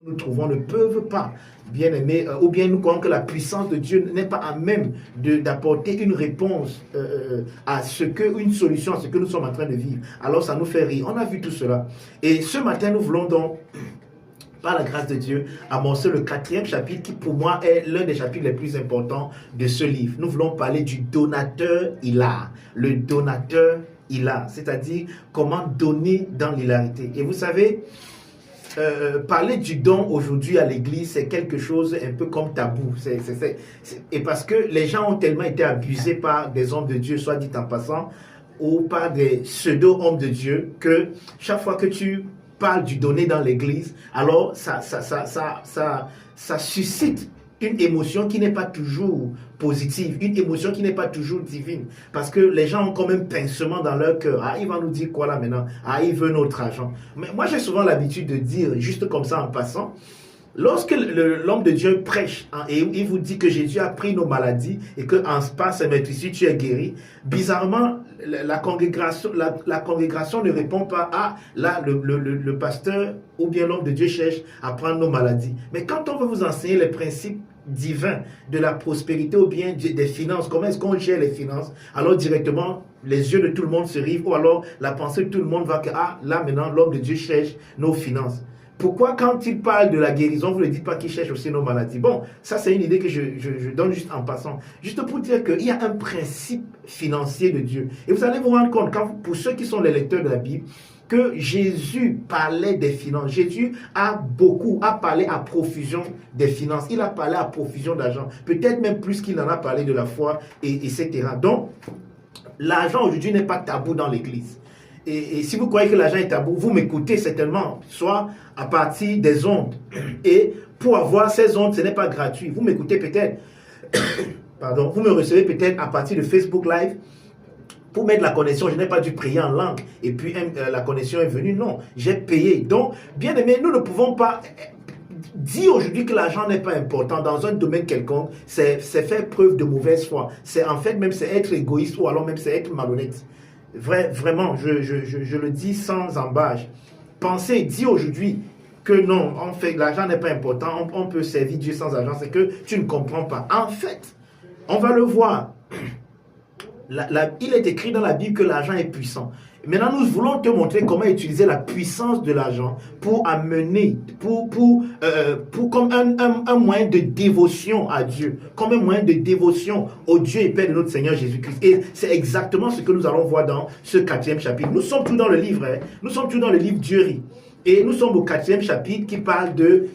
nous trouvons ne peuvent pas, bien aimé, ou bien nous croyons que la puissance de Dieu n'est pas à même d'apporter une réponse à une solution à ce que nous sommes en train de vivre. Alors ça nous fait rire. On a vu tout cela. Et ce matin, nous voulons donc, par la grâce de Dieu, amorcer le 4e chapitre qui pour moi est l'un des chapitres les plus importants de ce livre. Nous voulons parler du donateur hilar. Le donateur hilar, c'est-à-dire comment donner dans l'hilarité. Et vous savez, parler du don aujourd'hui à l'église, c'est quelque chose un peu comme tabou. Et parce que les gens ont tellement été abusés par des hommes de Dieu, soit dit en passant, ou par des pseudo-hommes de Dieu, que chaque fois que tu parles du donner dans l'église, alors ça suscite une émotion qui n'est pas toujours positive, une émotion qui n'est pas toujours divine. Parce que les gens ont quand même pincement dans leur cœur. Ah, il va nous dire quoi là maintenant? Ah, il veut notre argent. Mais moi, j'ai souvent l'habitude de dire, juste comme ça en passant, lorsque l'homme de Dieu prêche et il vous dit que Jésus a pris nos maladies et qu'en par ses maîtrises tu es guéri, bizarrement, la congrégation ne répond pas à là, le pasteur ou bien l'homme de Dieu cherche à prendre nos maladies. Mais quand on veut vous enseigner les principes divins de la prospérité ou bien des finances, comment est-ce qu'on gère les finances, alors directement les yeux de tout le monde se rivent, ou alors la pensée de tout le monde va que ah là maintenant l'homme de Dieu cherche nos finances. Pourquoi quand il parle de la guérison, vous ne dites pas qu'il cherche aussi nos maladies? Bon, ça c'est une idée que je donne juste en passant. Juste pour dire qu'il y a un principe financier de Dieu. Et vous allez vous rendre compte, pour ceux qui sont les lecteurs de la Bible, que Jésus parlait des finances. Jésus a parlé à profusion des finances. Il a parlé à profusion d'argent. Peut-être même plus qu'il en a parlé de la foi, etc. Donc, l'argent aujourd'hui n'est pas tabou dans l'église. Et si vous croyez que l'argent est tabou, vous m'écoutez certainement, soit à partir des ondes. Et pour avoir ces ondes, ce n'est pas gratuit. Vous m'écoutez peut-être, pardon, vous me recevez peut-être à partir de Facebook Live. Pour mettre la connexion, je n'ai pas dû prier en langue. Et puis la connexion est venue. Non, j'ai payé. Donc, bien aimé, nous ne pouvons pas dire aujourd'hui que l'argent n'est pas important dans un domaine quelconque. C'est faire preuve de mauvaise foi. En fait, même c'est être égoïste ou alors même c'est être malhonnête. Vraiment, je le dis sans embâche. Pensez, dis aujourd'hui que non, en fait, l'argent n'est pas important, on peut servir Dieu sans argent, c'est que tu ne comprends pas. En fait, on va le voir. Il est écrit dans la Bible que l'argent est puissant. Maintenant, nous voulons te montrer comment utiliser la puissance de l'argent pour amener, comme un moyen de dévotion à Dieu, comme un moyen de dévotion au Dieu et Père de notre Seigneur Jésus-Christ. Et c'est exactement ce que nous allons voir dans ce 4e chapitre. Nous sommes tous dans le livre, nous sommes tous dans le livre Dieu rit. Et nous sommes au 4e chapitre qui parle de